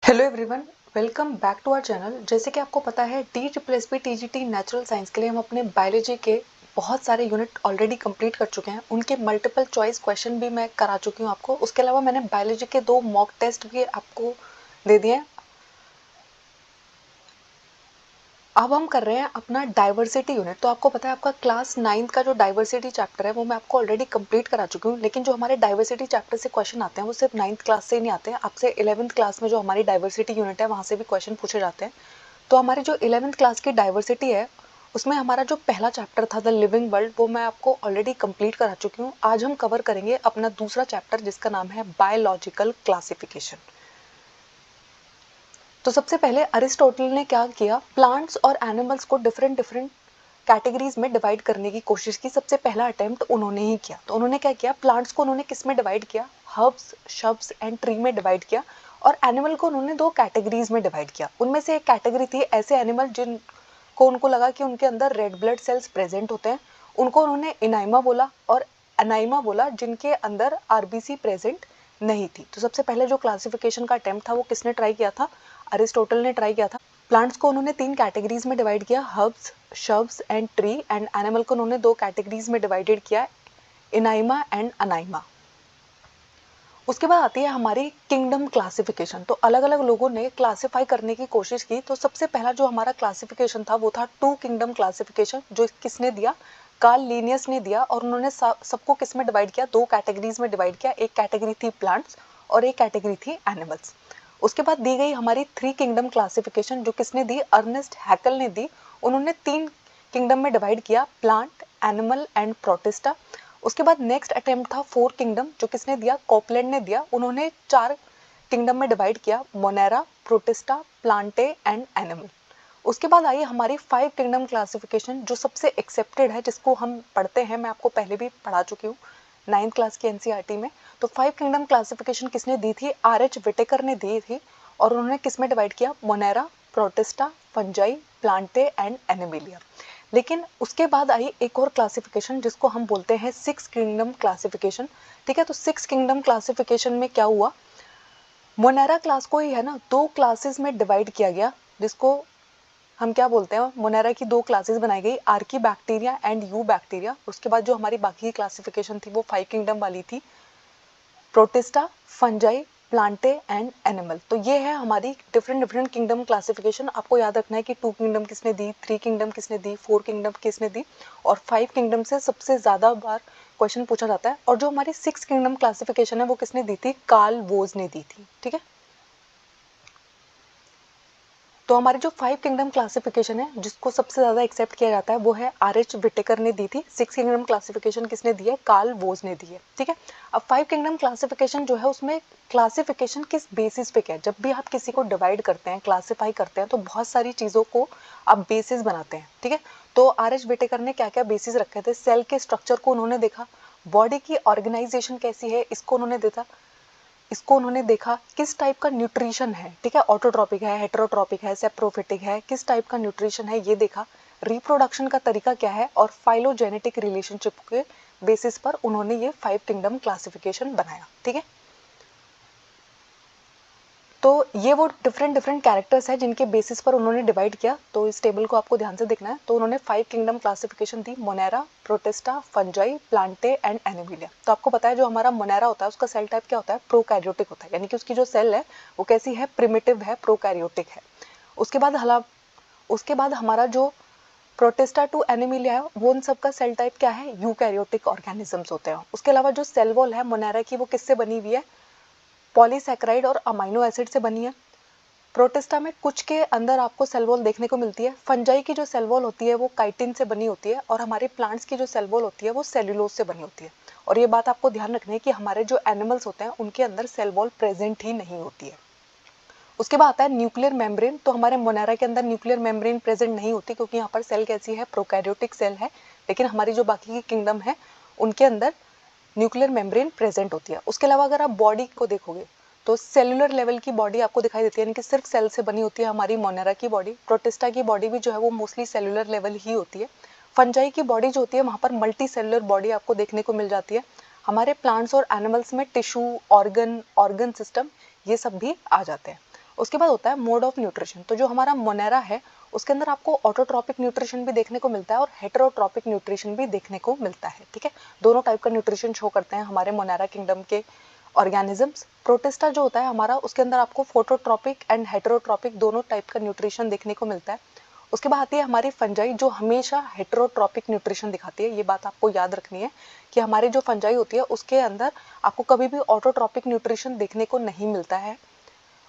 Hello everyone, welcome back to our channel. जैसे कि आपको पता है DSSB TGT नेचुरल साइंस के लिए हम अपने बायोलॉजी के बहुत सारे यूनिट ऑलरेडी कंप्लीट कर चुके हैं। उनके मल्टीपल चॉइस क्वेश्चन भी मैं करा चुकी हूँ आपको। उसके अलावा मैंने बायोलॉजी के 2 मॉक टेस्ट भी आपको दे दिए हैं। अब हम कर रहे हैं अपना डाइवर्सिटी यूनिट। तो आपको पता है आपका क्लास 9th का जो डाइवर्सिटी चैप्टर है वो मैं आपको ऑलरेडी कंप्लीट करा चुकी हूँ, लेकिन जो हमारे डाइवर्सिटी चैप्टर से क्वेश्चन आते हैं वो सिर्फ 9th क्लास से ही नहीं आते हैं। आपसे 11th क्लास में जो हमारी डाइवर्सिटी यूनिट है वहाँ से भी क्वेश्चन पूछे जाते हैं। तो हमारी जो 11th क्लास की डाइवर्सिटी है उसमें हमारा जो पहला चैप्टर था द लिविंग वर्ल्ड वो मैं आपको ऑलरेडी कंप्लीट करा चुकी हूँ। आज हम कवर करेंगे अपना दूसरा चैप्टर जिसका नाम है बायोलॉजिकल क्लासिफिकेशन। तो सबसे पहले अरिस्टोटल ने क्या किया, प्लांट्स और एनिमल्स को डिफरेंट डिफरेंट कैटेगरीज में डिवाइड करने की कोशिश की। सबसे पहला अटेम्प्ट उन्होंने ही किया। तो उन्होंने क्या किया, प्लांट्स को उन्होंने किस में डिवाइड किया, हर्ब्स, शब्स एंड ट्री में डिवाइड किया, और एनिमल को उन्होंने 2 कैटेगरीज में डिवाइड किया। उनमें से एक कैटेगरी थी ऐसे एनिमल जिनको उनको लगा कि उनके अंदर रेड ब्लड सेल्स प्रेजेंट होते हैं, उनको उन्होंने इनाइमा बोला, और अनाइमा बोला जिनके अंदर आरबीसी प्रेजेंट नहीं थी। तो सबसे पहले जो क्लासिफिकेशन का अटेम्प्ट था वो किसने ट्राई किया था, अरिस्टोटल ने ट्राई किया था। प्लांट्स को उन्होंने 3 कैटेगरीज में डिवाइड किया, herbs, शब्स and tree, and animal को उन्होंने 2 कैटेगरीज में डिवाइडेड किया, इनाइमा एंड अनाइमा। उसके बाद आती है हमारी किंगडम क्लासिफिकेशन। तो अलग अलग लोगों ने क्लासिफाई करने की कोशिश की। तो सबसे पहला जो हमारा क्लासिफिकेशन था वो था 2 किंगडम क्लासिफिकेशन, जो किसने दिया, कार्ल लिनियस ने दिया। और उन्होंने सबको किस में डिवाइड किया, 2 कैटेगरीज में डिवाइड किया। एक कैटेगरी थी प्लांट्स और एक कैटेगरी थी एनिमल्स। उसके बाद दी गई हमारी 3 किंगडम क्लासिफिकेशन, जो किसने दी, अर्नेस्ट हैकल ने दी। उन्होंने 3 किंगडम में डिवाइड किया, प्लांट, एनिमल एंड प्रोटिस्टा। उसके बाद नेक्स्ट अटेम्प्ट था 4 किंगडम, जो किसने दिया, कॉपलैंड ने दिया। उन्होंने 4 किंगडम में डिवाइड किया, Monera, protista, Plantae and animal. उसके बाद आई हमारी 5 किंगडम क्लासिफिकेशन, जो सबसे एक्सेप्टेड है, जिसको हम पढ़ते हैं, मैं आपको पहले भी पढ़ा चुकी हूँ 9th क्लास की एनसीईआरटी में। तो 5 किंगडम क्लासिफिकेशन किसने दी थी, आर.एच. विटेकर ने दी थी। और उन्होंने किस में डिवाइड किया, Monera, protista, fungi, Plantae and Animalia. लेकिन उसके बाद आई एक और क्लासिफिकेशन जिसको हम बोलते हैं 6 किंगडम क्लासिफिकेशन। ठीक है, तो 6 किंगडम क्लासिफिकेशन में क्या हुआ, मोनेरा क्लास को ही है ना 2 क्लासेस में डिवाइड किया गया, जिसको हम क्या बोलते हैं, मोनेरा की 2 क्लासेस बनाई गई, Archie bacteria and you bacteria. उसके बाद जो हमारी बाकी क्लासिफिकेशन थी वो 5 किंगडम वाली थी, protista, fungi, Plantae and animal. तो ये है हमारी डिफरेंट डिफरेंट किंगडम क्लासिफिकेशन। आपको याद रखना है कि 2 किंगडम किसने दी, 3 किंगडम किसने दी, 4 किंगडम किसने दी, और 5 किंगडम से सबसे ज़्यादा बार क्वेश्चन पूछा जाता है। और जो हमारी 6 किंगडम क्लासिफिकेशन है वो किसने दी थी, कार्ल वोज ने दी थी। ठीक है, तो हमारी जो 5 किंगडम क्लासिफिकेशन है जिसको सबसे ज़्यादा एक्सेप्ट किया जाता है वो है आर.एच. विटेकर ने दी थी। 6 किंगडम क्लासिफिकेशन किसने दी है, कार्ल वोज ने दी है। ठीक है, अब 5 किंगडम क्लासिफिकेशन जो है उसमें क्लासिफिकेशन किस बेसिस पे क्या है, जब भी आप किसी को डिवाइड करते हैं, क्लासीफाई करते हैं, तो बहुत सारी चीज़ों को आप बेसिस बनाते हैं। ठीक है, तो आर.एच. विटेकर ने क्या क्या बेसिस रखे थे, सेल के स्ट्रक्चर को उन्होंने देखा, बॉडी की ऑर्गेनाइजेशन कैसी है इसको उन्होंने देखा, किस टाइप का न्यूट्रिशन है, ठीक है, ऑटोट्रॉपिक है, हेटेरोट्रॉपिक है, सेप्रोफिटिक है, किस टाइप का न्यूट्रिशन है ये देखा, रिप्रोडक्शन का तरीका क्या है, और फाइलोजेनेटिक रिलेशनशिप के बेसिस पर उन्होंने ये 5 किंगडम क्लासिफिकेशन बनाया। ठीक है, तो ये वो डिफरेंट डिफरेंट कैरेक्टर्स हैं जिनके बेसिस पर उन्होंने डिवाइड किया। तो इस टेबल को आपको ध्यान से देखना है। तो उन्होंने 5 kingdom classification the, Monera, protista, fungi, Plantae and Animalia. तो आपको पता है जो हमारा मोनेरा होता है उसका सेल टाइप क्या होता है, प्रोकैरियोटिक होता है, यानी कि उसकी जो सेल है वो कैसी है, प्रिमिटिव है, प्रोकैरियोटिक है। उसके बाद हमारा जो प्रोटिस्टा टू एनिमिलिया है वो उन सब का सेल टाइप क्या है, यूकैरियोटिक ऑर्गेनिजम्स होते हैं। उसके अलावा जो सेल वॉल है मोनेरा की वो किससे बनी हुई है, पॉलीसैकेराइड और अमाइनो एसिड से बनी है। प्रोटिस्टा में कुछ के अंदर आपको सेल वॉल देखने को मिलती है। फंजाई की जो सेल वॉल होती है वो काइटिन से बनी होती है, और हमारे प्लांट्स की जो सेल वॉल होती है वो सेल्यूलोज से बनी होती है। और ये बात आपको ध्यान रखनी है कि हमारे जो एनिमल्स होते हैं उनके अंदर सेल वॉल प्रेजेंट ही नहीं होती है। उसके बाद आता है न्यूक्लियर मेम्ब्रेन। तो हमारे मोनेरा के अंदर न्यूक्लियर मेम्ब्रेन प्रेजेंट नहीं होती क्योंकि यहाँ पर सेल कैसी है, प्रोकैरियोटिक सेल है। लेकिन हमारी जो बाकी की किंगडम है उनके अंदर न्यूक्लियर मेम्ब्रेन प्रेजेंट होती है। उसके अलावा अगर आप बॉडी को देखोगे तो सेलुलर लेवल की बॉडी आपको दिखाई देती है, यानी कि सिर्फ सेल से बनी होती है हमारी मोनेरा की बॉडी। प्रोटिस्टा की बॉडी भी जो है वो मोस्टली सेलुलर लेवल ही होती है। फंजाई की बॉडी जो होती है वहाँ पर मल्टी सेलुलर बॉडी आपको देखने को मिल जाती है। हमारे प्लांट्स और एनिमल्स में टिश्यू, ऑर्गन सिस्टम ये सब भी आ जाते हैं। उसके बाद होता है मोड ऑफ न्यूट्रिशन। तो जो हमारा मोनेरा है उसके अंदर आपको ऑटोट्रॉपिक न्यूट्रिशन भी देखने को मिलता है और हेटेरोट्रॉपिक न्यूट्रिशन भी देखने को मिलता है, ठीक है। दोनों टाइप का न्यूट्रिशन शो करते हैं हमारे मोनेरा किंगडम के ऑर्गेनिजम्स। प्रोटिस्टा जो होता है हमारा, उसके अंदर आपको फोटोट्रॉपिक एंड हेटेरोट्रॉपिक दोनों टाइप का न्यूट्रिशन देखने को मिलता है। उसके बाद आती है हमारी फंजाई जो हमेशा हेटेरोट्रॉपिक न्यूट्रिशन दिखाती है। ये बात आपको याद रखनी है कि हमारी जो फंजाई होती है उसके अंदर आपको कभी भी ऑटोट्रॉपिक न्यूट्रिशन देखने को नहीं मिलता है।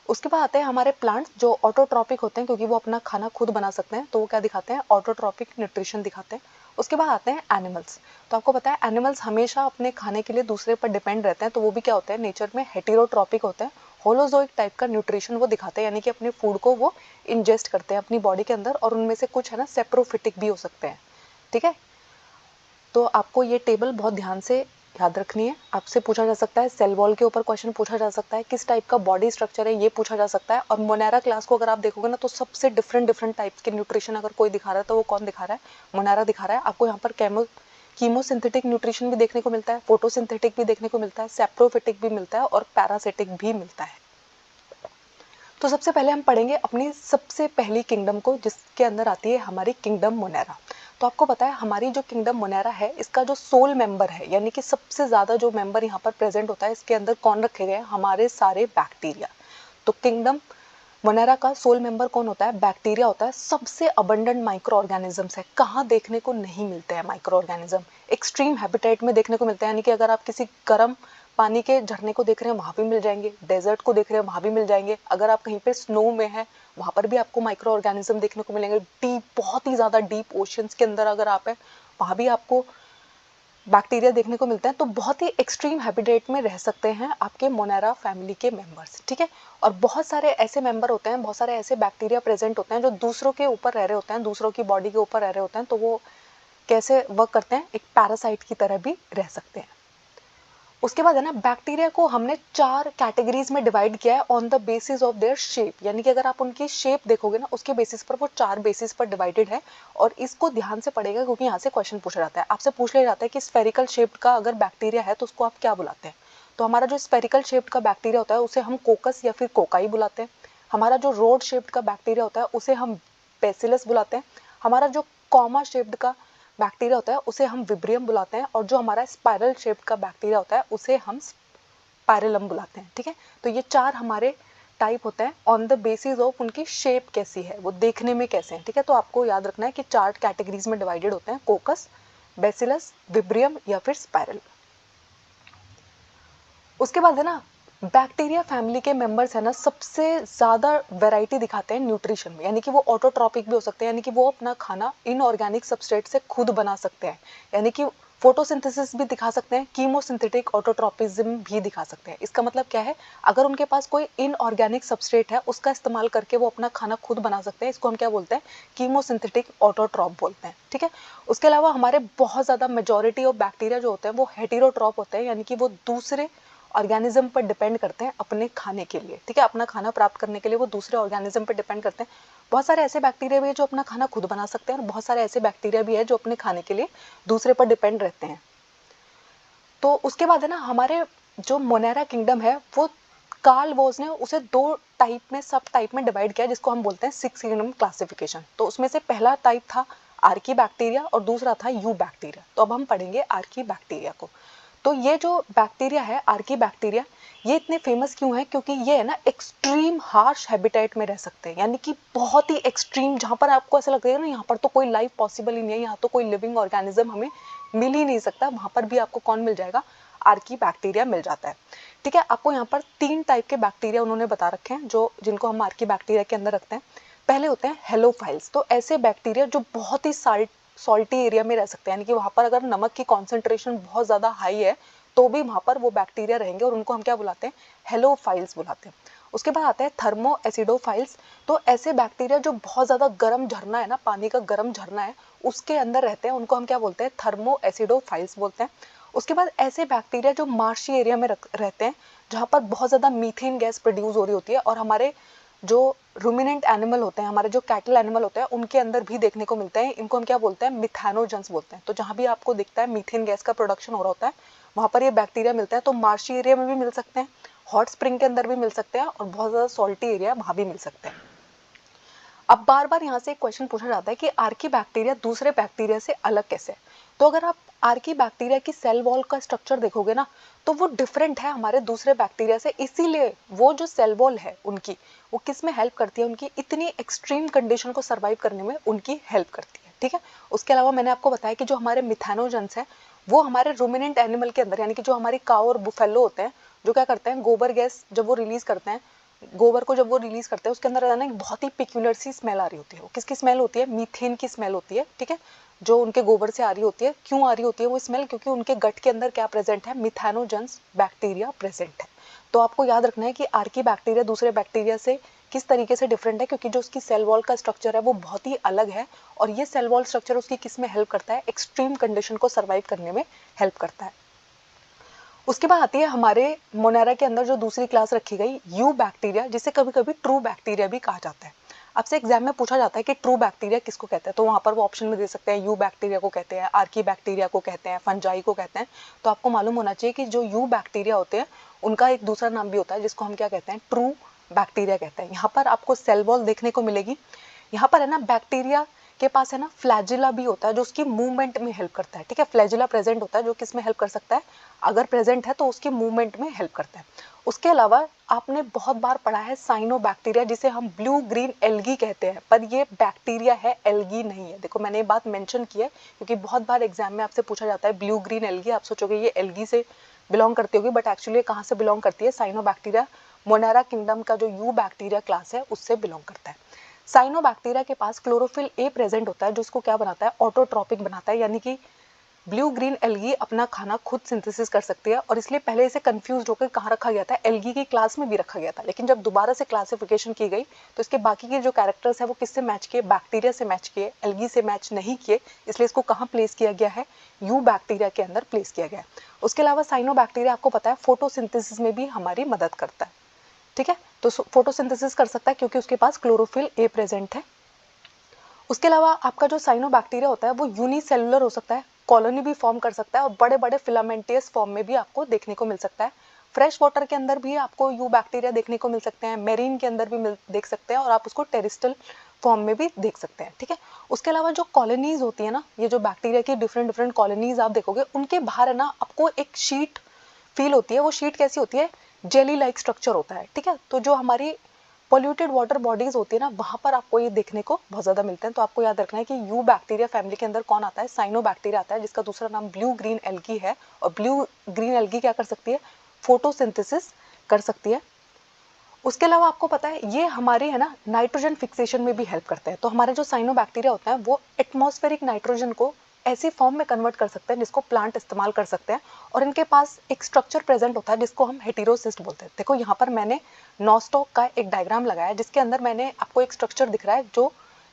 उसके बाद आते हैं हमारे प्लांट्स जो ऑटोट्रॉपिक होते हैं क्योंकि वो अपना खाना खुद बना सकते हैं, तो वो क्या दिखाते हैं, ऑटोट्रॉपिक न्यूट्रिशन दिखाते हैं। उसके बाद आते हैं एनिमल्स। तो आपको पता है एनिमल्स हमेशा अपने खाने के लिए दूसरे पर डिपेंड रहते हैं, तो वो भी क्या होते हैं, नेचर में हेटेरोट्रॉपिक होते हैं। होलोजोइक टाइप का न्यूट्रिशन वो दिखाते हैं, यानी कि अपने फूड को वो इंजेस्ट करते हैं अपनी बॉडी के अंदर, और उनमें से कुछ है ना सेप्रोफिटिक भी हो सकते हैं, ठीक है। तो आपको ये टेबल बहुत ध्यान से याद रखनी है। आपसे पूछा जा सकता है, सेल वॉल के ऊपर क्वेश्चन पूछा जा सकता है, किस टाइप का बॉडी स्ट्रक्चर है ये पूछा जा सकता है। और मोनेरा क्लास को अगर आप देखोगे ना तो सबसे डिफरेंट टाइप्स के न्यूट्रिशन अगर कोई दिखा रहा है तो वो कौन दिखा रहा है, मोनेरा दिखा रहा है। आपको यहाँ पर कीमोसिंथेटिक न्यूट्रिशन भी देखने को मिलता है, फोटोसिंथेटिक भी देखने को मिलता है, सेप्रोफिटिक भी मिलता है और पैरासिटिक भी मिलता है। तो सबसे पहले हम पढ़ेंगे अपनी सबसे पहली किंगडम को, जिसके अंदर आती है हमारी किंगडम मोनेरा। तो आपको पता है हमारी जो किंगडम मोनेरा है इसका जो सोल मेंबर है, यानी कि सबसे ज़्यादा जो मेंबर यहाँ पर प्रेजेंट होता है, इसके अंदर कौन रखे गए हैं, हमारे सारे बैक्टीरिया। तो किंगडम मोनेरा का सोल मेंबर कौन होता है, बैक्टीरिया होता है। सबसे अबंडेंट माइक्रो ऑर्गेनिजम्स है, कहाँ देखने को नहीं मिलते हैं माइक्रो ऑर्गेनिज्म, एक्सट्रीम हैबिटेट में देखने को मिलते हैं, यानी कि अगर आप किसी गर्म पानी के झरने को देख रहे हैं वहाँ भी मिल जाएंगे, डेजर्ट को देख रहे हैं वहाँ भी मिल जाएंगे, अगर आप कहीं पे स्नो में है वहाँ पर भी आपको माइक्रो ऑर्गेनिज्म देखने को मिलेंगे, डीप बहुत ही ज़्यादा डीप ओशंस के अंदर अगर आप है वहाँ भी आपको बैक्टीरिया देखने को मिलते हैं। तो बहुत ही एक्सट्रीम हैबिटेट में रह सकते हैं आपके मोनेरा फैमिली के मेंबर्स, ठीक है। और बहुत सारे ऐसे मेंबर होते हैं, बहुत सारे ऐसे बैक्टीरिया प्रेजेंट होते हैं जो दूसरों के ऊपर रह रहे होते हैं, दूसरों की बॉडी के ऊपर रह रहे होते हैं। तो वो कैसे वर्क करते हैं, एक पैरासाइट की तरह भी रह सकते हैं। उसके बाद है ना, बैक्टीरिया को हमने 4 कैटेगरीज में डिवाइड किया है on the basis of their shape, यानी कि अगर आप उनकी शेप देखोगे ना उसके बेसिस पर वो 4 बेसिस पर डिवाइडेड है। और इसको ध्यान से पढ़ेगा क्योंकि यहाँ से क्वेश्चन पूछा जाता है, आपसे पूछ लिया जाता है कि स्फेरिकल शेप्ड का अगर बैक्टीरिया है तो उसको आप क्या बुलाते हैं। तो हमारा जो स्फेरिकल शेप्ड का बैक्टीरिया होता है उसे हम कोकस या फिर कोकाई बुलाते हैं। हमारा जो रोड शेप्ड का बैक्टीरिया होता है उसे हम बेसिलस बुलाते हैं। हमारा जो कॉमा शेप्ड का बैक्टीरिया होता है उसे हम विब्रियम बुलाते हैं, और जो हमारा स्पाइरल शेप का बैक्टीरिया होता है उसे हम स्पाइरलम बुलाते हैं, ठीक है। तो ये 4 हमारे टाइप होते हैं ऑन द बेसिस ऑफ उनकी शेप कैसी है, वो देखने में कैसे हैं, ठीक है। तो आपको याद रखना है कि 4 कैटेगरीज में डिवाइडेड होते हैं, कोकस, बेसिलस, विब्रियम या फिर स्पाइरल। उसके बाद है ना, बैक्टीरिया फैमिली के मेंबर्स है ना सबसे ज़्यादा वैरायटी दिखाते हैं न्यूट्रिशन में, यानी कि वो ऑटोट्रॉपिक भी हो सकते हैं, यानी कि वो अपना खाना इनऑर्गेनिक सबस्ट्रेट से खुद बना सकते हैं, यानी कि फोटोसिंथेसिस भी दिखा सकते हैं, कीमोसिंथेटिक ऑटोट्रॉपिज्म भी दिखा सकते हैं। इसका मतलब क्या है, अगर उनके पास कोई इनऑर्गेनिक सबस्ट्रेट है उसका इस्तेमाल करके वो अपना खाना खुद बना सकते हैं, इसको हम क्या बोलते हैं, कीमोसिंथेटिक ऑटोट्रॉप बोलते हैं, ठीक है। उसके अलावा हमारे बहुत ज़्यादा मेजॉरिटी ऑफ बैक्टीरिया जो होते हैं वो हेटेरोट्रॉप होते हैं, यानी कि वो दूसरे ऑर्गेनिज्म पर डिपेंड करते हैं अपने खाने के लिए, ठीक है। अपना खाना प्राप्त करने के लिए वो दूसरे ऑर्गेनिज्म पर डिपेंड करते हैं। बहुत सारे ऐसे बैक्टीरिया भी है जो अपना खाना खुद बना सकते हैं, और बहुत सारे ऐसे बैक्टीरिया भी है जो अपने खाने के लिए दूसरे पर डिपेंड रहते हैं। तो उसके बाद है ना, हमारे जो मोनेरा किंगडम है वो कार्ल वोज ने उसे 2 टाइप में, सब टाइप में डिवाइड किया, जिसको हम बोलते हैं 6 किंगडम क्लासिफिकेशन। तो उसमें से पहला टाइप था आर्की बैक्टीरिया और दूसरा था यू बैक्टीरिया। तो अब हम पढ़ेंगे आर्की बैक्टीरिया को। तो ये जो बैक्टीरिया है आर्की बैक्टीरिया, ये इतने फेमस क्यों है, क्योंकि ये है ना एक्सट्रीम हार्श हैबिटेट में रह सकते हैं, यानी कि बहुत ही एक्सट्रीम, जहाँ पर आपको ऐसा लगेगा ना यहाँ पर तो कोई लाइफ पॉसिबल ही नहीं है, यहाँ तो कोई लिविंग ऑर्गेनिज्म हमें मिल ही नहीं सकता, वहाँ पर भी आपको कौन मिल जाएगा, आर्की बैक्टीरिया मिल जाता है, ठीक है। आपको यहाँ पर 3 टाइप के बैक्टीरिया उन्होंने बता रखे हैं जो जिनको हम आर्की बैक्टीरिया के अंदर रखते हैं। पहले होते हैं हेलोफाइल्स। तो ऐसे बैक्टीरिया जो बहुत ही सॉल्टी एरिया में रह सकते हैं, यानी कि वहाँ पर अगर नमक की कॉन्सेंट्रेशन बहुत ज़्यादा हाई है तो भी वहाँ पर वो बैक्टीरिया रहेंगे, और उनको हम क्या बुलाते हैं, हेलोफाइल्स बुलाते हैं। उसके बाद आते हैं थर्मो एसिडोफाइल्स। तो ऐसे बैक्टीरिया जो बहुत ज़्यादा गर्म झरना है ना, पानी का गर्म झरना है उसके अंदर रहते हैं, उनको हम क्या बोलते हैं, थर्मो एसिडोफाइल्स बोलते हैं। उसके बाद ऐसे बैक्टीरिया जो मार्शी एरिया में रहते हैं, जहाँ पर बहुत ज़्यादा मीथेन गैस प्रोड्यूस हो रही होती है, और हमारे जो रूमिनेंट एनिमल होते हैं, हमारे जो कैटल एनिमल होते हैं उनके अंदर भी देखने को मिलते हैं, इनको हम क्या बोलते हैं, मिथेनोजेंस बोलते हैं। तो जहाँ भी आपको दिखता है मीथेन गैस का प्रोडक्शन हो रहा होता है वहाँ पर ये बैक्टीरिया मिलते हैं। तो मार्शी एरिया में भी मिल सकते हैं, हॉट स्प्रिंग के अंदर भी मिल सकते हैं और बहुत ज़्यादा सॉल्टी एरिया वहाँ भी मिल सकते हैं। अब बार बार यहाँ से एक क्वेश्चन पूछा जाता है कि आर्की बैक्टीरिया दूसरे बैक्टीरिया से अलग कैसे है। तो अगर आप आर्की बैक्टीरिया की सेल वॉल का स्ट्रक्चर देखोगे ना, तो वो डिफरेंट है हमारे दूसरे बैक्टीरिया से, इसीलिए वो जो सेल वॉल है उनकी, वो किस में हेल्प करती है, उनकी इतनी एक्सट्रीम कंडीशन को सर्वाइव करने में उनकी हेल्प करती है। ठीक है, उसके अलावा मैंने आपको बताया कि जो हमारे मिथेनोजेंस हैं वो हमारे रूमिनेंट एनिमल के अंदर, यानी कि जो हमारी काऊ और बुफेलो होते हैं, जो क्या करते हैं, गोबर गैस जब वो रिलीज करते हैं, गोबर को जब वो रिलीज करते हैं उसके अंदर ना एक बहुत ही पिक्यूलर सी स्मेल आ रही होती है। वो किसकी स्मेल होती है, मीथेन की स्मेल होती है। ठीक है, जो उनके गोबर से आ रही होती है। क्यों आ रही होती है वो स्मेल, क्योंकि उनके गट के अंदर क्या प्रेजेंट है, मिथेनोजेंस बैक्टीरिया प्रेजेंट है। तो आपको याद रखना है कि आर्की बैक्टीरिया दूसरे बैक्टीरिया से किस तरीके से डिफरेंट है, क्योंकि जो उसकी सेल वॉल का स्ट्रक्चर है वो बहुत ही अलग है, और ये सेल वॉल स्ट्रक्चर उसकी किस में हेल्प करता है, एक्सट्रीम कंडीशन को सर्वाइव करने में हेल्प करता है। उसके बाद आती है हमारे मोनेरा के अंदर जो दूसरी क्लास रखी गई, यू बैक्टीरिया, जिसे कभी कभी ट्रू बैक्टीरिया भी कहा जाता है। आपसे एग्जाम में पूछा जाता है कि ट्रू बैक्टीरिया किसको कहते हैं, तो वहां पर वो ऑप्शन में दे सकते हैं, यू बैक्टीरिया को कहते हैं, आर्की बैक्टीरिया को कहते हैं, फंजाई को कहते हैं। तो आपको मालूम होना चाहिए कि जो यू बैक्टीरिया होते हैं उनका एक दूसरा नाम भी होता है जिसको हम क्या कहते हैं, ट्रू बैक्टीरिया कहते हैं। यहाँ पर आपको सेल वॉल देखने को मिलेगी। यहाँ पर है ना बैक्टीरिया के पास है ना फ्लैजिला भी होता है जो उसकी मूवमेंट में हेल्प करता है। ठीक है, फ्लैजिला प्रेजेंट होता है जो किस में हेल्प कर सकता है, अगर प्रेजेंट है तो उसकी मूवमेंट में हेल्प करता है। उसके अलावा आपने बहुत बार पढ़ा है साइनोबैक्टीरिया, जिसे हम ब्लू ग्रीन एल्गी कहते हैं, पर ये बैक्टीरिया है, एल्गी नहीं है। देखो मैंने ये बात मेंशन की है क्योंकि बहुत बार एग्जाम में आपसे पूछा जाता है ब्लू ग्रीन एल्गी, आप सोचोगे ये एल्गी से बिलोंग करती होगी, बट एक्चुअली कहाँ से बिलोंग करती है, साइनोबैक्टीरिया मोनेरा किंगडम का जो यू बैक्टीरिया क्लास है उससे बिलोंग करता है। साइनोबैक्टीरिया के पास क्लोरोफिल ए प्रेजेंट होता है जो उसको क्या बनाता है, ऑटोट्रॉपिक बनाता है, यानी कि ब्लू ग्रीन एल्गी अपना खाना खुद सिंथेसिस कर सकती है, और इसलिए पहले इसे कंफ्यूज होकर कहाँ रखा गया था, एल्गी की क्लास में भी रखा गया था। लेकिन जब दोबारा से क्लासिफिकेशन की गई तो इसके बाकी के जो कैरेक्टर्स है वो किससे मैच किए, बैक्टीरिया से मैच किए, एल्गी से मैच नहीं किए, इसलिए इसको कहाँ प्लेस किया गया है, यू बैक्टीरिया के अंदर प्लेस किया गया है। उसके अलावा साइनोबैक्टीरिया आपको पता है फोटोसिंथेसिस में भी हमारी मदद करता है। ठीक है, तो फोटोसिंथेसिस कर सकता है क्योंकि उसके पास क्लोरोफिल ए प्रेजेंट है। उसके अलावा आपका जो साइनोबैक्टीरिया होता है वो यूनिसेलुलर हो सकता है, कॉलोनी भी फॉर्म कर सकता है, और बड़े बड़े फिलामेंटियस फॉर्म में भी आपको देखने को मिल सकता है। फ्रेश वाटर के अंदर भी आपको यू बैक्टीरिया देखने को मिल सकते हैं, मेरीन के अंदर भी देख सकते हैं, और आप उसको टेरिस्टल फॉर्म में भी देख सकते हैं। ठीक है, उसके अलावा जो कॉलोनीज होती है ना, ये जो बैक्टीरिया की डिफरेंट डिफरेंट कॉलोनीज आप देखोगे, उनके बाहर है ना आपको एक शीट फील होती है। वो शीट कैसी होती है, जेली लाइक स्ट्रक्चर होता है। ठीक है, तो जो हमारी पॉल्यूटेड वाटर बॉडीज होती है ना, वहां पर आपको ये देखने को बहुत ज्यादा मिलते हैं। तो आपको याद रखना है कि यू बैक्टीरिया फैमिली के अंदर कौन आता है, साइनोबैक्टीरिया आता है, जिसका दूसरा नाम ब्लू ग्रीन एल्गी है। और ब्लू ग्रीन एल्गी क्या कर सकती है, फोटोसिंथेसिस कर सकती है। उसके अलावा आपको पता है ये हमारे है ना नाइट्रोजन फिक्सेशन में भी हेल्प करते हैं। तो हमारे जो साइनोबैक्टीरिया होता है वो एटमॉस्फेरिक नाइट्रोजन को ऐसी फॉर्म में कन्वर्ट कर सकते हैं जिसको प्लांट इस्तेमाल कर सकते हैं, और इनके पास एक स्ट्रक्चर प्रेजेंट होता है जिसको हम हेटेरोसिस्ट बोलते हैं। देखो यहाँ पर मैंने नॉस्टॉक का एक डायग्राम लगाया जिसके अंदर मैंने आपको एक स्ट्रक्चर दिख रहा है जो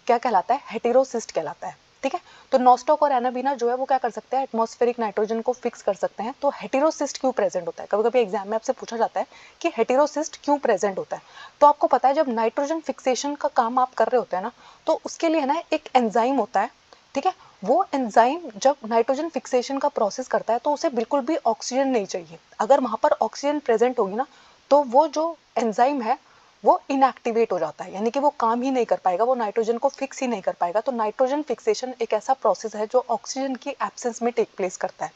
क्या कहलाता है, हेटेरोसिस्ट कहलाता है। ठीक है, तो नॉस्टॉक और एनाबीना जो है वो क्या कर सकते हैं, एटमॉस्फेरिक नाइट्रोजन को फिक्स कर सकते हैं। तो हेटेरोसिस्ट क्यों प्रेजेंट होता है, कभी कभी एग्जाम में आपसे पूछा जाता है कि हेटेरोसिस्ट क्यों प्रेजेंट होता है। तो आपको पता है जब नाइट्रोजन फिक्सेशन का काम आप कर रहे होते हैं ना, तो उसके लिए ना एक एंजाइम होता है। ठीक है, वो एंजाइम जब नाइट्रोजन फिक्सेशन का प्रोसेस करता है तो उसे बिल्कुल भी ऑक्सीजन नहीं चाहिए। अगर वहां पर ऑक्सीजन प्रेजेंट होगी ना, तो वो जो एंजाइम है वो इनएक्टिवेट हो जाता है, यानी कि वो काम ही नहीं कर पाएगा, वो नाइट्रोजन को फिक्स ही नहीं कर पाएगा। तो नाइट्रोजन फिक्सेशन एक ऐसा प्रोसेस है जो ऑक्सीजन की एब्सेंस में टेक प्लेस करता है।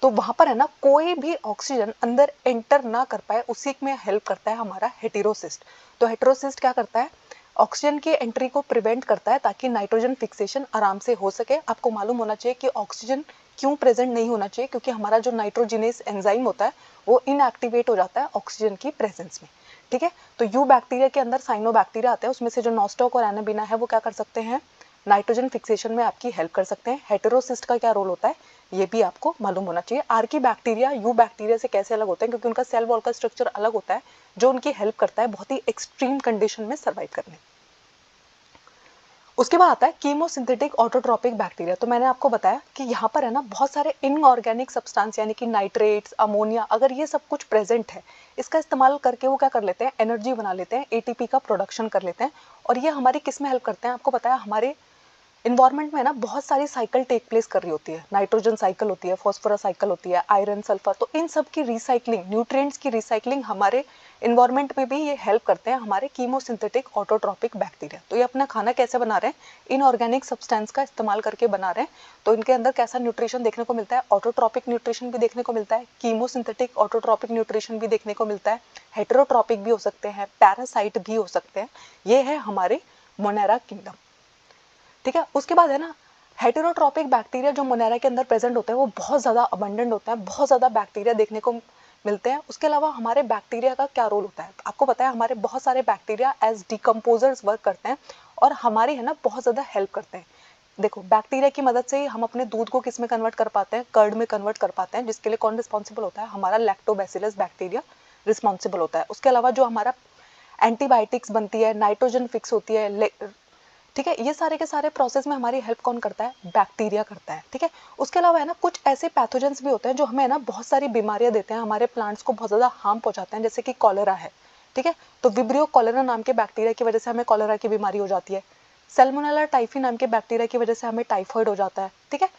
तो वहां पर है ना कोई भी ऑक्सीजन अंदर एंटर ना कर पाए, उसी में हेल्प करता है हमारा हेटेरोसिस्ट। तो हेटेरोसिस्ट क्या करता है, ऑक्सीजन की एंट्री को प्रिवेंट करता है ताकि नाइट्रोजन फिक्सेशन आराम से हो सके। आपको मालूम होना चाहिए कि ऑक्सीजन क्यों प्रेजेंट नहीं होना चाहिए, क्योंकि हमारा जो नाइट्रोजिनेस एंजाइम होता है वो इनएक्टिवेट हो जाता है ऑक्सीजन की प्रेजेंस में। ठीक है, तो यू बैक्टीरिया के अंदर साइनोबैक्टीरिया आते हैं, उसमें से जो नॉस्टॉक और एनाबीना है वो क्या कर सकते हैं, नाइट्रोजन फिक्सेशन में आपकी हेल्प कर सकते हैं। हेटेरोसिस्ट का क्या रोल होता है ये भी आपको मालूम होना चाहिए। आर्की बैक्टीरिया यू बैक्टीरिया से कैसे अलग होते हैं, क्योंकि उनका सेल वॉल का स्ट्रक्चर अलग होता है जो उनकी हेल्प करता है बहुत ही एक्सट्रीम कंडीशन में सर्वाइव करने। उसके बाद आता है कीमोसिंथेटिक ऑटोट्रॉपिक बैक्टीरिया। तो मैंने आपको बताया कि यहाँ पर है ना बहुत सारे इनऑर्गेनिक सब्सटेंस, यानी कि नाइट्रेट्स, अमोनिया, अगर ये सब कुछ प्रेजेंट है, इसका इस्तेमाल करके वो क्या कर लेते हैं, एनर्जी बना लेते हैं, एटीपी का प्रोडक्शन कर लेते हैं, और ये हमारी किस में हेल्प करते हैं, आपको पता है हमारे इन्वायरमेंट में ना बहुत सारी साइकिल टेक प्लेस कर रही होती है, नाइट्रोजन साइकिल होती है, फॉस्फोरस साइकिल होती है, आयरन, सल्फर, तो इन सब की रिसाइकलिंग, न्यूट्रिएंट्स की रिसाइकलिंग हमारे इन्वायरमेंट में भी ये हेल्प करते हैं हमारे कीमोसिंथेटिक ऑटोट्रॉपिक बैक्टीरिया। तो ये अपना खाना कैसे बना रहे हैं, इनऑर्गेनिक सब्सटेंस का इस्तेमाल करके बना रहे हैं। तो इनके अंदर कैसा न्यूट्रिशन देखने को मिलता है, ऑटोट्रॉपिक न्यूट्रिशन भी देखने को मिलता है, कीमोसिंथेटिक ऑटोट्रॉपिक न्यूट्रिशन भी देखने को मिलता है, हेटेरोट्रॉपिक भी हो सकते हैं, पैरासाइट भी हो सकते हैं। ये है हमारे मोनेरा किंगडम। ठीक है, उसके बाद है ना हेटेरोट्रॉपिक बैक्टीरिया जो मोनेरा के अंदर प्रेजेंट होते हैं वो बहुत ज़्यादा अबंडेंट होते हैं, बहुत ज़्यादा बैक्टीरिया देखने को मिलते हैं। उसके अलावा हमारे बैक्टीरिया का क्या रोल होता है, आपको पता है हमारे बहुत सारे बैक्टीरिया एज डिकम्पोजर्स वर्क करते हैं और हमारी है ना बहुत ज़्यादा हेल्प करते हैं। देखो, बैक्टीरिया की मदद से ही हम अपने दूध को किस में कन्वर्ट कर पाते हैं, कर्ड में कन्वर्ट कर पाते हैं, जिसके लिए कौन रिस्पॉन्सिबल होता है, हमारा लैक्टोबैसिलस बैक्टीरिया रिस्पॉन्सिबल होता है। उसके अलावा जो हमारा एंटीबायोटिक्स बनती है, नाइट्रोजन फिक्स होती है, ठीक है, ये सारे के सारे प्रोसेस में हमारी हेल्प कौन करता है, बैक्टीरिया करता है। ठीक है, उसके अलावा है ना कुछ ऐसे पैथोजेंस भी होते हैं जो हमें ना बहुत सारी बीमारियां देते हैं, हमारे प्लांट्स को बहुत ज़्यादा हार्म पहुंचाते हैं, जैसे कि कॉलेरा है। ठीक है, तो विब्रियो कॉलेरा नाम के बैक्टीरिया की वजह से हमें कॉलेरा की बीमारी हो जाती है। सैल्मोनेला टाइफी नाम के बैक्टीरिया की वजह से हमें टाइफॉइड हो जाता है। ठीक है,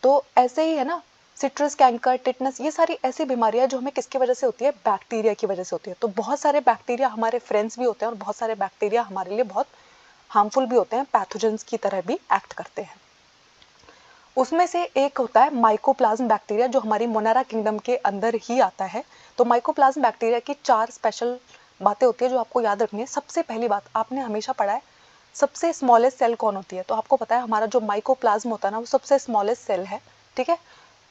तो ऐसे ही है ना सिट्रस कैंकर, टिटनस, ये सारी ऐसी बीमारियां जो हमें किसकी वजह से होती है, बैक्टीरिया की वजह से होती है। तो बहुत सारे बैक्टीरिया हमारे फ्रेंड्स भी होते हैं और बहुत सारे बैक्टीरिया हमारे लिए बहुत हार्मफुल भी होते हैं, पैथोजेंस की तरह भी एक्ट करते हैं। उसमें से एक होता है माइकोप्लाज्म बैक्टीरिया जो हमारी मोनेरा किंगडम के अंदर ही आता है। तो माइकोप्लाज्म बैक्टीरिया की 4 स्पेशल बातें होती है जो आपको याद रखनी है। सबसे पहली बात, आपने हमेशा पढ़ा है सबसे स्मॉलेस्ट सेल कौन होती है, तो आपको पता है हमारा जो माइकोप्लाज्म होता है ना वो सबसे स्मॉलेस्ट सेल है। ठीक है,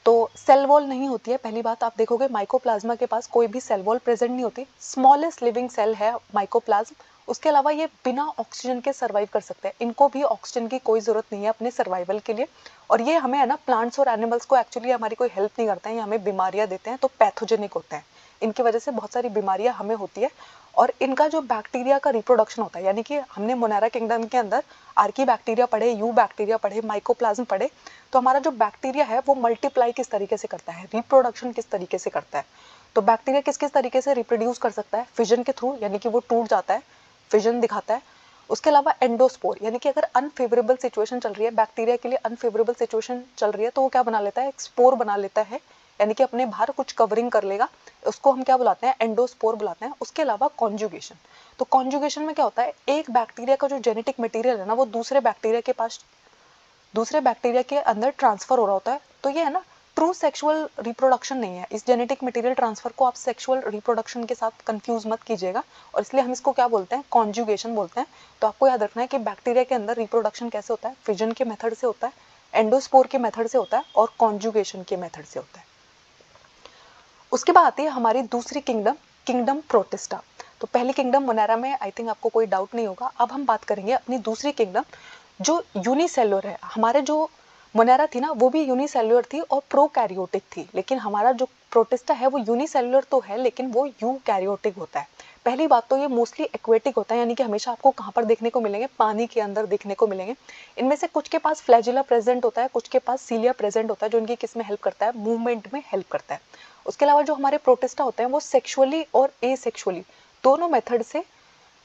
तो सेल वॉल नहीं होती है, पहली बात आप देखोगे माइकोप्लाज्मा के पास कोई भी सेल वॉल प्रेजेंट नहीं होती, स्मॉलेस्ट लिविंग सेल है माइकोप्लाज्म। उसके अलावा ये बिना ऑक्सीजन के सर्वाइव कर सकते हैं, इनको भी ऑक्सीजन की कोई ज़रूरत नहीं है अपने सर्वाइवल के लिए। और ये हमें है ना प्लांट्स और एनिमल्स को एक्चुअली हमारी कोई हेल्प नहीं करते हैं, ये हमें बीमारियां देते हैं, तो पैथोजेनिक होते हैं, इनकी वजह से बहुत सारी बीमारियां हमें होती है। और इनका जो बैक्टीरिया का रिप्रोडक्शन होता है, यानी कि हमने मोनेरा किंगडम के अंदर आर्की बैक्टीरिया पढ़े, यू बैक्टीरिया पढ़े, माइकोप्लाज्म पढ़े, तो हमारा जो बैक्टीरिया है वो मल्टीप्लाई किस तरीके से करता है, रिप्रोडक्शन किस तरीके से करता है। तो बैक्टीरिया किस किस तरीके से रिप्रोड्यूस कर सकता है, फिजन के थ्रू, यानी कि वो टूट जाता है, फिजन दिखाता है। उसके अलावा एंडोस्पोर, यानी कि अगर अनफेवरेबल सिचुएशन चल रही है, बैक्टीरिया के लिए अनफेवरेबल सिचुएशन चल रही है, तो वो क्या बना लेता है, एक स्पोर बना लेता है, यानी कि अपने बाहर कुछ कवरिंग कर लेगा, उसको हम क्या बुलाते हैं, एंडोस्पोर बुलाते हैं। उसके अलावा कॉन्जुगेशन, तो कॉन्जुगेशन में क्या होता है, एक बैक्टीरिया का जो जेनेटिक मटेरियल है ना वो दूसरे बैक्टीरिया के अंदर ट्रांसफर हो रहा होता है। तो ये है ना ट्रू सेक्सुअल रिप्रोडक्शन नहीं है, इस जेनेटिक मटेरियल ट्रांसफर को आप सेक्सुअल रिप्रोडक्शन के साथ कंफ्यूज मत कीजिएगा, और इसलिए हम इसको क्या बोलते हैं, कॉन्जुगेशन बोलते हैं। तो आपको याद रखना है कि बैक्टीरिया के अंदर रिप्रोडक्शन कैसे होता है, फिजन के मेथड से होता है, एंडोस्पोर के मेथड से होता है और कॉन्जुगेशन के मेथड से होता है। उसके बाद आती है हमारी दूसरी किंगडम, किंगडम प्रोटिस्टा। तो पहली किंगडम मोनेरा में आई थिंक आपको कोई डाउट नहीं होगा। अब हम बात करेंगे अपनी दूसरी किंगडम जो यूनिसेल्युलर है। हमारे जो मोनेरा थी ना वो भी यूनिसेल्युलर थी और प्रोकैरियोटिक थी, लेकिन हमारा जो प्रोटिस्टा है वो यूनिसेल्युलर तो है लेकिन वो यूकैरियोटिक होता है। पहली बात तो ये मोस्टली एक्वेटिक होता है, यानी कि हमेशा आपको कहाँ पर देखने को मिलेंगे, पानी के अंदर देखने को मिलेंगे। इनमें से कुछ के पास फ्लैजिला प्रेजेंट होता है, कुछ के पास सीलिया प्रेजेंट होता है, जो इनकी किस में हेल्प करता है, मूवमेंट में हेल्प करता है। उसके अलावा जो हमारे प्रोटिस्टा होते हैं वो सेक्सुअली और एसेक्सुअली दोनों मेथड से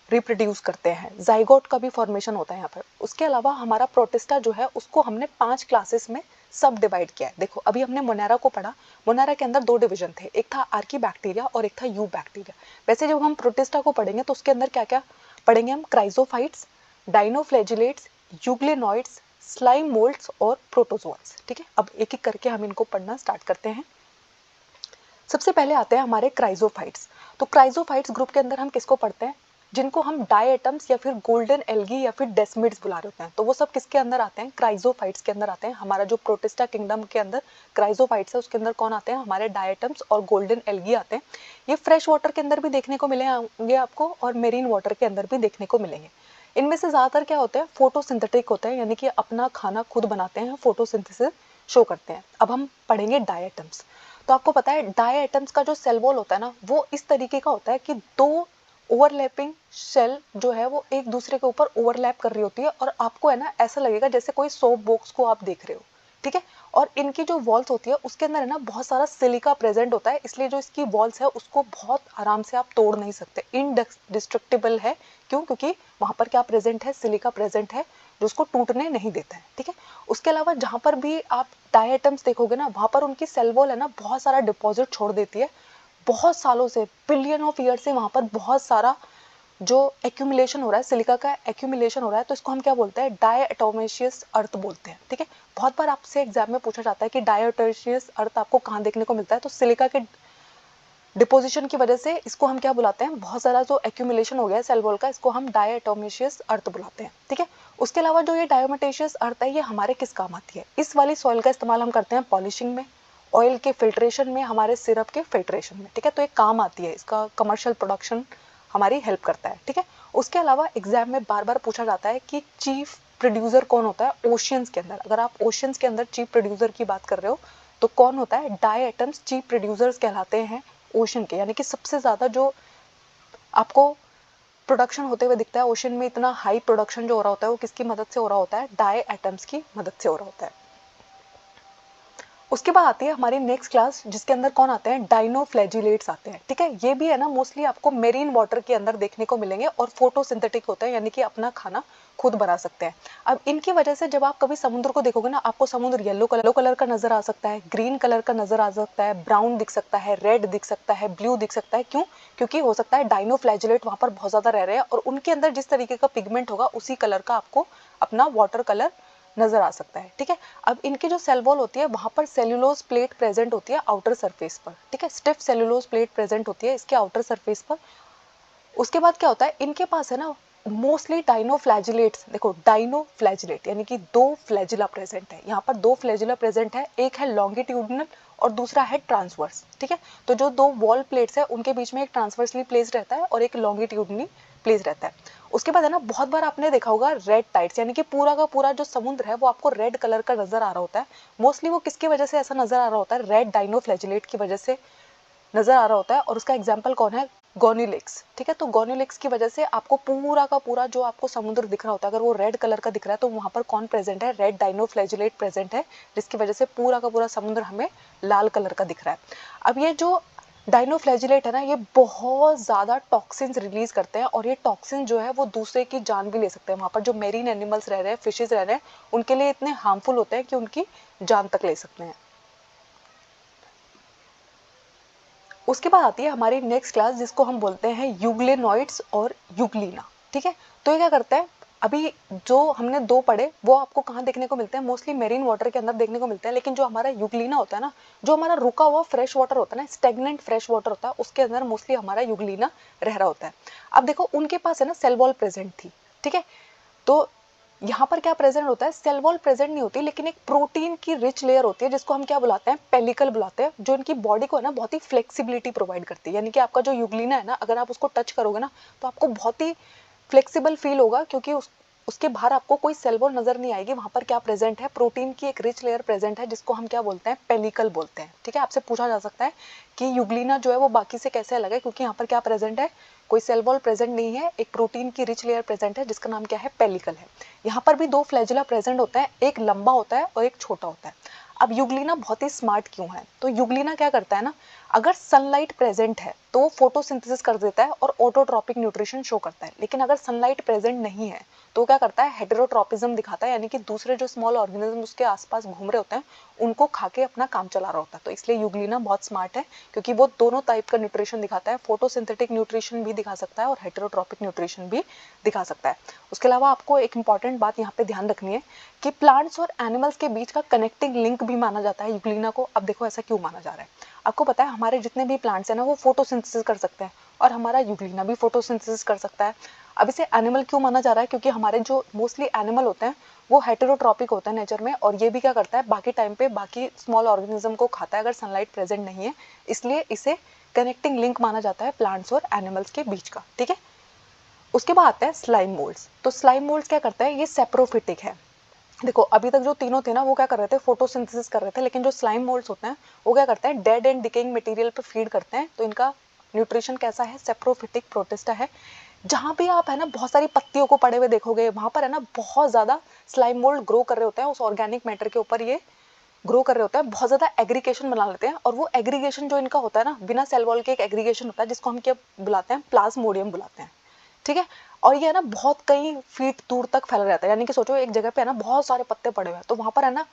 रिप्रोड्यूस करते हैं, जाइगोट का भी फॉर्मेशन होता है यहाँ पर। उसके अलावा हमारा प्रोटिस्टा जो है उसको हमने 5 क्लासेस में सब डिवाइड किया है। देखो, अभी हमने मोनेरा को पढ़ा, मोनेरा के अंदर 2 डिवीजन थे, एक था आर्की बैक्टीरिया और एक था यू बैक्टीरिया। वैसे जब हम प्रोटिस्टा को पढ़ेंगे तो उसके अंदर क्या क्या पढ़ेंगे हम, chrysophytes, dinoflagellates, euglenoids, slime moulds और प्रोटोजोआस। ठीक है, अब एक एक करके हम इनको पढ़ना स्टार्ट करते हैं। सबसे पहले आते हैं हमारे क्राइजोफाइट्स। तो क्राइजोफाइट्स ग्रुप के अंदर हम किसको पढ़ते हैं, जिनको हम डायटम्स या फिर गोल्डन एल्गी या फिर डेस्मिड्स बुला रहे होते हैं, तो वो सब किसके अंदर आते हैं, क्राइजोफाइट्स के अंदर आते हैं। हमारा जो प्रोटिस्टा किंगडम के अंदर क्राइजोफाइट्स है उसके अंदर कौन आते हैं, हमारे डायटम्स और गोल्डन एल्गी आते हैं। ये फ्रेश वाटर के अंदर भी देखने को मिलेंगे आपको और मेरीन वाटर के अंदर भी देखने को मिलेंगे। इनमें से ज़्यादातर क्या होते हैं, फोटोसिंथेटिक होते हैं, यानी कि अपना खाना खुद बनाते हैं, फोटोसिंथेसिस शो करते हैं। अब हम पढ़ेंगे डायटम्स। तो आपको पता है डायटम्स का जो सेल वॉल होता है ना वो इस तरीके का होता है कि 2 ओवरलैपिंग सेल जो है वो एक दूसरे के ऊपर ओवरलैप कर रही होती है, और आपको है ना ऐसा लगेगा जैसे कोई सोप बॉक्स को आप देख रहे हो। ठीक है, और इनकी जो वॉल्स होती है उसके अंदर है ना बहुत सारा सिलिका प्रेजेंट होता है, इसलिए जो इसकी वॉल्स है उसको बहुत आराम से आप तोड़ नहीं सकते, इनडिस्ट्रक्टिबल है, क्यों? क्योंकि वहाँ पर क्या प्रेजेंट है? सिलिका प्रेजेंट है जो उसको टूटने नहीं देता है, ठीक है। उसके अलावा जहाँ पर भी आप डाई एटम्स देखोगे ना, वहाँ पर उनकी सेल वॉल है ना बहुत सारा डिपॉजिट छोड़ देती है, बहुत सालों से, बिलियन ऑफ ईयर से वहाँ पर बहुत सारा जो एक्यूमुलेशन हो रहा है, सिलिका का एक्यूमुलेशन हो रहा है, तो इसको हम क्या बोलते हैं? डायटोमेशियस अर्थ बोलते हैं, ठीक है। बहुत बार आपसे एग्जाम में पूछा जाता है कि डायटोमेशियस अर्थ आपको कहाँ देखने को मिलता है, तो सिलिका के डिपोजिशन की वजह से इसको हम क्या बुलाते हैं? बहुत सारा जो एक्यूमुलेशन हो गया है सेल वॉल का, इसको हम डायटोमेशियस अर्थ बुलाते हैं, ठीक है। उसके अलावा जो ये डायटोमेशियस अर्थ है, ये हमारे किस काम आती है? इस वाली सॉइल का इस्तेमाल हम करते हैं पॉलिशिंग में, ऑयल के फिल्ट्रेशन में, हमारे सिरप के फिल्ट्रेशन में, ठीक है। तो एक काम आती है, इसका कमर्शियल प्रोडक्शन हमारी हेल्प करता है, ठीक है। उसके अलावा एग्जाम में बार बार पूछा जाता है कि चीफ प्रोड्यूसर कौन होता है ओशियंस के अंदर। अगर आप ओशियंस के अंदर चीफ प्रोड्यूसर की बात कर रहे हो तो कौन होता है? डाई एटम्स चीफ प्रोड्यूसर्स कहलाते हैं ओशन के, यानी कि सबसे ज्यादा जो आपको प्रोडक्शन होते हुए दिखता है ओशन में, इतना हाई प्रोडक्शन जो हो रहा होता है वो किसकी मदद से हो रहा होता है? डाई एटम्स की मदद से हो रहा होता है। उसके बाद आती है हमारी नेक्स्ट क्लास, जिसके अंदर कौन आते हैं? डाइनोफ्लैजिलेट्स आते हैं, ठीक है। ये भी है ना मोस्टली आपको मेरीन वाटर के अंदर देखने को मिलेंगे और फोटोसिंथेटिक होते हैं, यानी कि अपना खाना खुद बना सकते हैं। अब इनकी वजह से जब आप कभी समुद्र को देखोगे ना, आपको समुद्र येलो कलर का नजर आ सकता है, ग्रीन कलर का नजर आ सकता है, ब्राउन दिख सकता है, रेड दिख सकता है, ब्लू दिख सकता है। क्यों? क्योंकि हो सकता है डाइनोफ्लैजिलेट वहां पर बहुत ज्यादा रह रहे हैं और उनके अंदर जिस तरीके का पिगमेंट होगा उसी कलर का आपको अपना वाटर कलर नजर आ सकता है, ठीक है। अब इनकी जो सेल वॉल होती है वहां पर सेल्यूलोज प्लेट प्रेजेंट होती है आउटर सरफेस पर, ठीक है। स्टिफ सेल्यूलोज प्लेट प्रेजेंट होती है इसके आउटर सरफेस पर। उसके बाद क्या होता है? इनके पास है ना मोस्टली डाइनोफ्लैजिलेट्स, देखो डाइनोफ्लैजिलेट यानी कि दो फ्लैजिला प्रेजेंट है, यहाँ पर दो फ्लैजिला प्रेजेंट है, एक है लॉन्गिट्यूडिनल और दूसरा है ट्रांसवर्स, ठीक है। तो जो दो वॉल प्लेट्स है उनके बीच में एक ट्रांसवर्सली प्लेस्ड रहता है और एक लॉन्गिट्यूडनली प्लेस्ड रहता है। उसके बाद है ना बहुत बार आपने देखा होगा रेड टाइड्स, यानी कि पूरा का पूरा जो समुद्र है वो आपको रेड कलर का नजर आ रहा होता है। मोस्टली वो किसकी वजह से ऐसा नजर आ रहा होता है? रेड डाइनोफ्लैजिलेट की वजह से नजर आ रहा होता है। और उसका एग्जाम्पल कौन है? गोन्यूलिक्स, ठीक है। तो गोन्यूलिक्स की वजह से आपको पूरा का पूरा जो आपको समुद्र दिख रहा होता है, अगर वो रेड कलर का दिख रहा है तो वहां पर कौन प्रेजेंट है? रेड डाइनोफ्लैजिलेट प्रेजेंट है, जिसकी वजह से पूरा का पूरा समुद्र हमें लाल कलर का दिख रहा है। अब ये जो डाइनोफ्लैजिलेट है ना, ये बहुत ज्यादा टॉक्सिन्स रिलीज करते हैं और ये टॉक्सिन जो है वो दूसरे की जान भी ले सकते हैं। वहां पर जो मेरीन एनिमल्स रह रहे हैं, फिशेज रह रहे हैं, उनके लिए इतने हार्मफुल होते हैं कि उनकी जान तक ले सकते हैं। उसके बाद आती है हमारी नेक्स्ट क्लास, जिसको हम बोलते हैं यूग्लेनॉइड्स और यूग्लिना, ठीक है। तो ये क्या करता है? अभी जो हमने दो पढ़े वो आपको कहाँ देखने को मिलते हैं? मोस्टली मेरीन वाटर के अंदर देखने को मिलते हैं। लेकिन जो हमारा यूग्लिना होता है ना, जो हमारा रुका हुआ फ्रेश वाटर होता है ना, स्टेगनेंट फ्रेश वाटर होता है, उसके अंदर मोस्टली हमारा यूग्लिना रह रहा होता है। अब देखो उनके पास है ना सेल वॉल प्रेजेंट थी, ठीक है। तो यहाँ पर क्या प्रेजेंट होता है? सेल वॉल प्रेजेंट नहीं होती, लेकिन एक प्रोटीन की रिच लेयर होती है जिसको हम क्या बुलाते हैं? पेलिकल बुलाते हैं, जो इनकी बॉडी को है ना बहुत ही फ्लेक्सिबिलिटी प्रोवाइड करती है। यानी कि आपका जो यूग्लिना है ना, अगर आप उसको टच करोगे ना तो आपको बहुत ही फ्लेक्सिबल फील होगा, क्योंकि उसके बाहर आपको कोई सेल वॉल नजर नहीं आएगी। वहां पर क्या प्रेजेंट है? प्रोटीन की एक रिच लेयर प्रेजेंट है, जिसको हम क्या बोलते हैं? पेलिकल बोलते हैं, ठीक है। आपसे पूछा जा सकता है कि यूग्लिना जो है वो बाकी से कैसे अलग है, क्योंकि यहाँ पर क्या प्रेजेंट है? कोई सेल वॉल प्रेजेंट नहीं है, एक प्रोटीन की रिच लेयर प्रेजेंट है जिसका नाम क्या है? पेलिकल है। यहाँ पर भी दो फ्लैजिला प्रेजेंट होता है, एक लंबा होता है और एक छोटा होता है। अब यूग्लिना बहुत ही स्मार्ट क्यों है? तो यूग्लिना क्या करता है ना, अगर सनलाइट प्रेजेंट है तो फोटोसिंथेसिस कर देता है और ऑटोट्रॉपिक न्यूट्रिशन शो करता है। लेकिन अगर सनलाइट प्रेजेंट नहीं है तो क्या करता है? हेटेरोट्रॉपिज्म दिखाता है, यानी कि दूसरे जो स्मॉल ऑर्गेनिज्म उसके आसपास घूम रहे होते हैं उनको खा के अपना काम चला रहा होता है। तो इसलिए यूग्लिना बहुत स्मार्ट है, क्योंकि वो दोनों टाइप का न्यूट्रिशन दिखाता है, फोटोसिंथेटिक न्यूट्रिशन भी दिखा सकता है और हेटेरोट्रॉपिक न्यूट्रिशन भी दिखा सकता है। उसके अलावा आपको एक इंपॉर्टेंट बात यहाँ पे ध्यान रखनी है कि प्लांट्स और एनिमल्स के बीच का कनेक्टिंग लिंक भी माना जाता है यूग्लिना को। अब देखो ऐसा क्यों माना जा रहा है? आपको पता है हमारे जितने भी प्लांट्स हैं ना वो फोटोसिंथेसिस कर सकते हैं, और हमारा यूग्लिना भी फोटोसिंथेसिस कर सकता है। अब इसे एनिमल क्यों माना जा रहा है? क्योंकि हमारे जो मोस्टली एनिमल होते हैं वो हेटेरोट्रॉपिक होते हैं नेचर में, और ये भी क्या करता है? बाकी टाइम पे बाकी स्मॉल ऑर्गेनिज्म को खाता है अगर सनलाइट प्रेजेंट नहीं है। इसलिए इसे कनेक्टिंग लिंक माना जाता है प्लांट्स और एनिमल्स के बीच का, ठीक है। उसके बाद आता है स्लाइम मोल्ड्स। तो स्लाइम मोल्ड्स क्या करता है? ये सेप्रोफिटिक है। देखो अभी तक जो तीनों थे ना वो क्या कर रहे थे? फोटोसिंथेसिस कर रहे थे। लेकिन जो स्लाइम मोल्ड्स होते हैं वो क्या करते हैं? डेड एंड डिकेइंग मटेरियल पे फीड करते हैं। तो इनका न्यूट्रिशन कैसा है? सेप्रोफिटिक प्रोटिस्टा है। जहां भी आप है ना बहुत सारी पत्तियों को पड़े हुए देखोगे, वहां पर है ना बहुत ज्यादा स्लाइम मोल्ड ग्रो कर रहे होते हैं, उस ऑर्गेनिक मैटर के ऊपर ये ग्रो कर रहे होते हैं, बहुत ज्यादा एग्रीगेशन बना लेते हैं। और वो एग्रीगेशन जो इनका होता है ना बिना सेल वॉल के एक एग्रीगेशन होता है जिसको हम क्या बुलाते हैं? प्लाज्मोडियम बुलाते हैं, ठीक है। और ये है ना बहुत कई फीट दूर तक फैला रहता है, यानी कि सोचो एक जगह पे है ना बहुत सारे पत्ते पड़े हुए हैं, तो वहां पर है ना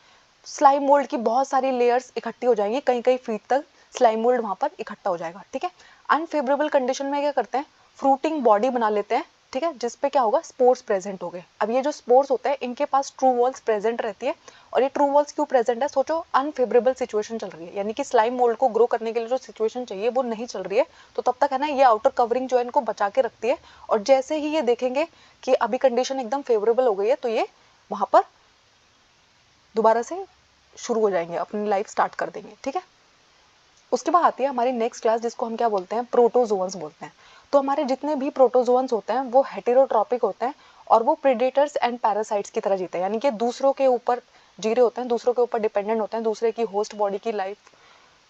स्लाइम मोल्ड की बहुत सारी लेयर्स इकट्ठी हो जाएंगी, कई कई फीट तक स्लाइम मोल्ड वहां पर इकट्ठा हो जाएगा। ठीक है, अनफेवरेबल कंडीशन में क्या करते हैं, फ्रूटिंग बॉडी बना लेते हैं। ठीक है, जिसपे क्या होगा, स्पोर्स प्रेजेंट हो गए। अब ये जो स्पोर्स होते हैं इनके पास ट्रू वॉल्स प्रेजेंट रहती है, और ये ट्रू वॉल्स क्यों प्रेजेंट है, सोचो अनफेवरेबल सिचुएशन चल रही है, यानी कि स्लाइम मोल्ड को ग्रो करने के लिए जो सिचुएशन चाहिए वो नहीं चल रही है, तो तब तक है ना ये आउटर कवरिंग जो है इनको बचा के रखती है, और जैसे ही ये देखेंगे कि अभी कंडीशन एकदम फेवरेबल हो गई है, तो ये वहां पर दोबारा से शुरू हो जाएंगे, अपनी लाइफ स्टार्ट कर देंगे। ठीक है, उसके बाद आती है हमारी नेक्स्ट क्लास, जिसको हम क्या बोलते हैं, प्रोटोजोअन्स बोलते हैं। तो हमारे जितने भी प्रोटोजोअन्स होते हैं वो हेटेरोट्रॉपिक होते हैं, और वो प्रेडेटर्स एंड पैरासाइट्स की तरह जीते हैं, यानी कि दूसरों के ऊपर जी रहे होते हैं, दूसरों के ऊपर डिपेंडेंट होते हैं, दूसरे की होस्ट बॉडी की लाइफ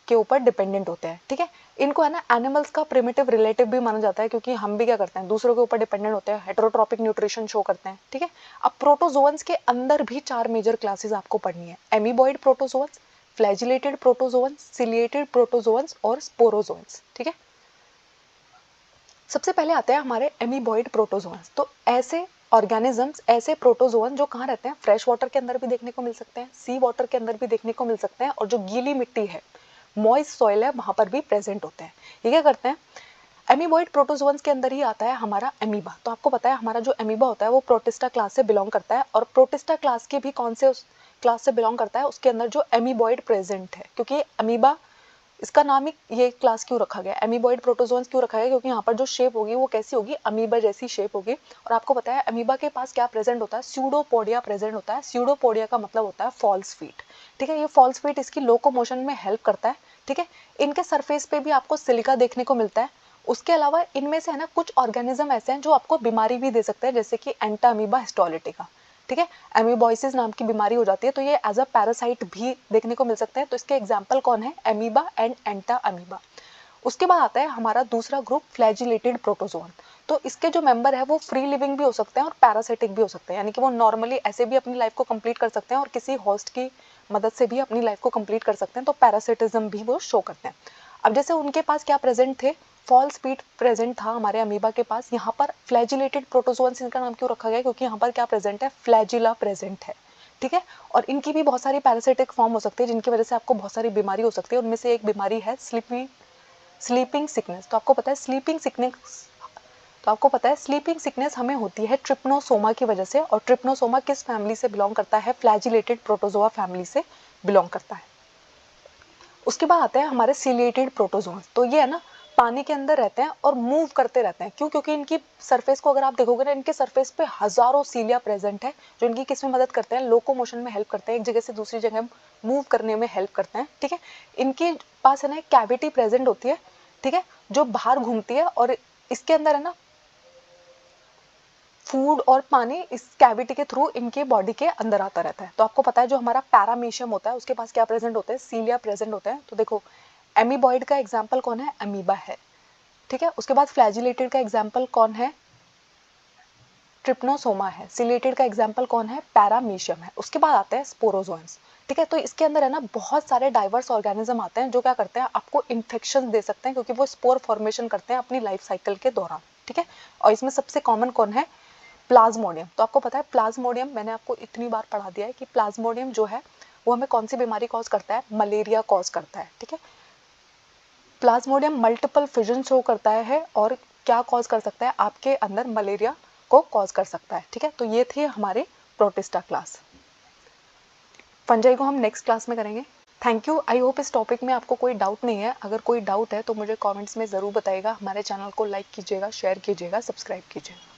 के ऊपर डिपेंडेंट होते हैं। ठीक है, इनको है ना एनिमल्स का प्रिमिटिव रिलेटिव भी माना जाता है, क्योंकि हम भी क्या करते हैं, दूसरों के ऊपर डिपेंडेंट होते हैं, हेटेरोट्रॉपिक न्यूट्रिशन शो करते हैं। ठीक है, अब प्रोटोजोअन्स के अंदर भी 4 मेजर क्लासेस आपको पढ़नी है, amoeboid protozoans, flagellated protozoans, ciliated protozoans और स्पोरोजोअन्स। ठीक है, सबसे पहले आते हैं हमारे एमीबॉइड प्रोटोजोअन्स। तो ऐसे ऑर्गेनिजम्स, ऐसे प्रोटोजोअन जो कहाँ रहते हैं, फ्रेश वाटर के अंदर भी देखने को मिल सकते हैं, सी वाटर के अंदर भी देखने को मिल सकते हैं, और जो गीली मिट्टी है, मॉइस्ट सॉइल है, वहां पर भी प्रेजेंट होते हैं। ये क्या करते हैं, एमीबॉइड प्रोटोजोअन्स के अंदर ही आता है हमारा एमीबा। तो आपको पता है हमारा जो एमीबा होता है वो प्रोटिस्टा क्लास से बिलोंग करता है, और प्रोटिस्टा क्लास के भी कौन से उस क्लास से बिलोंग करता है, उसके अंदर जो एमीबॉइड प्रेजेंट है, क्योंकि एमीबा इसका नाम ही ये क्लास क्यों रखा गया, एमीबॉइड प्रोटोजोअन्स क्यों रखा गया, क्योंकि यहाँ पर जो शेप होगी वो कैसी होगी, अमीबा जैसी शेप होगी। और आपको पता है अमीबा के पास क्या प्रेजेंट होता है, स्यूडोपोडिया प्रेजेंट होता है। स्यूडोपोडिया का मतलब होता है फॉल्स फीट। ठीक है, ये फॉल्स फीट इसकी लोकोमोशन में हेल्प करता है। ठीक है, इनके सरफेस पे भी आपको सिलिका देखने को मिलता है। उसके अलावा इनमें से है ना कुछ ऑर्गेनिज्म ऐसे हैं जो आपको बीमारी भी दे सकते हैं, जैसे कि एंटा अमीबा हिस्टोलिटिका। ठीक है, एमीबॉइसिस नाम की बीमारी हो जाती है, तो ये एज अ पैरासाइट भी देखने को मिल सकते हैं। तो इसके एग्जाम्पल कौन है, एमीबा एंड एंटा अमीबा। उसके बाद आता है हमारा दूसरा ग्रुप, फ्लैजिलेटेड प्रोटोजोअन। तो इसके जो मेंबर है वो फ्री लिविंग भी हो सकते हैं और पैरासिटिक भी हो सकते हैं, यानी कि वो नॉर्मली ऐसे भी अपनी लाइफ को कंप्लीट कर सकते हैं और किसी होस्ट की मदद से भी अपनी लाइफ को कंप्लीट कर सकते हैं, तो पैरासिटिज्म भी वो शो करते हैं। अब जैसे उनके पास क्या प्रेजेंट थे, फॉल्स फीट प्रेजेंट था हमारे अमीबा के पास। यहाँ पर फ्लैजिलेटेड प्रोटोजोअन्स इनका नाम क्यों रखा गया, क्योंकि यहाँ पर क्या प्रेजेंट है, फ्लैजिला प्रेजेंट है। ठीक है, और इनकी भी बहुत सारी पैरासिटिक फॉर्म हो सकती है, जिनकी वजह से आपको बहुत सारी बीमारी हो सकती है। उनमें से एक बीमारी है स्लीपिंग सिकनेस। तो आपको पता है स्लीपिंग सिकनेस हमें होती है ट्रिप्नोसोमा की वजह से, और ट्रिप्नोसोमा किस फैमिली से बिलोंग करता है, फ्लैजिलेटेड प्रोटोजोआ फैमिली से बिलोंग करता है। उसके बाद आते हैं हमारे सिलिएटेड प्रोटोजोन्स। तो ये है ना पानी के अंदर रहते हैं और मूव करते रहते हैं। क्यों, क्योंकि इनकी सरफेस को अगर आप देखोगे ना, इनके सरफेस पे हजारों सीलिया प्रेजेंट है, जो इनकी किस में मदद करते हैं, लोकोमोशन में हेल्प करते हैं, एक जगह से दूसरी जगह मूव करने में हेल्प करते हैं। ठीक है, इनके पास है ना एक कैविटी प्रेजेंट होती है, ठीक है, जो बाहर घूमती है, और इसके अंदर है ना फूड और पानी इस कैविटी के थ्रू इनके बॉडी के अंदर आता रहता है। तो आपको पता है जो हमारा पैरामीशियम होता है उसके पास क्या प्रेजेंट होते हैं, सीलिया प्रेजेंट होते हैं। तो देखो एमीबॉइड का एग्जाम्पल कौन है, अमीबा है। ठीक है, उसके बाद फ्लैजिलेटेड का एग्जाम्पल कौन है, ट्रिप्नोसोमा है। सिलेटेड का एग्जाम्पल कौन है, पैरामीशियम है। उसके बाद आते हैं स्पोरोजोन्स। ठीक है, तो इसके अंदर है ना बहुत सारे डाइवर्स ऑर्गेनिज्म आते हैं जो क्या करते हैं, आपको इन्फेक्शन दे सकते हैं, क्योंकि वो स्पोर फॉर्मेशन करते हैं अपनी लाइफ साइकिल के दौरान। ठीक है, और इसमें सबसे कॉमन कौन है, प्लाज्मोडियम। तो आपको पता है प्लाज्मोडियम, मैंने आपको इतनी बार पढ़ा दिया है कि प्लाज्मोडियम जो है वो हमें कौन सी बीमारी कॉज करता है, मलेरिया कॉज करता है। ठीक है, प्लाज्मोडियम मल्टीपल फिजन शो करता है और क्या कॉज कर सकता है, आपके अंदर मलेरिया को कॉज कर सकता है। ठीक है, तो ये थे हमारे प्रोटिस्टा क्लास। फंजाई को हम नेक्स्ट क्लास में करेंगे। थैंक यू, आई होप इस टॉपिक में आपको कोई डाउट नहीं है। अगर कोई डाउट है तो मुझे कमेंट्स में ज़रूर बताइएगा। हमारे चैनल को लाइक कीजिएगा, शेयर कीजिएगा, सब्सक्राइब कीजिएगा।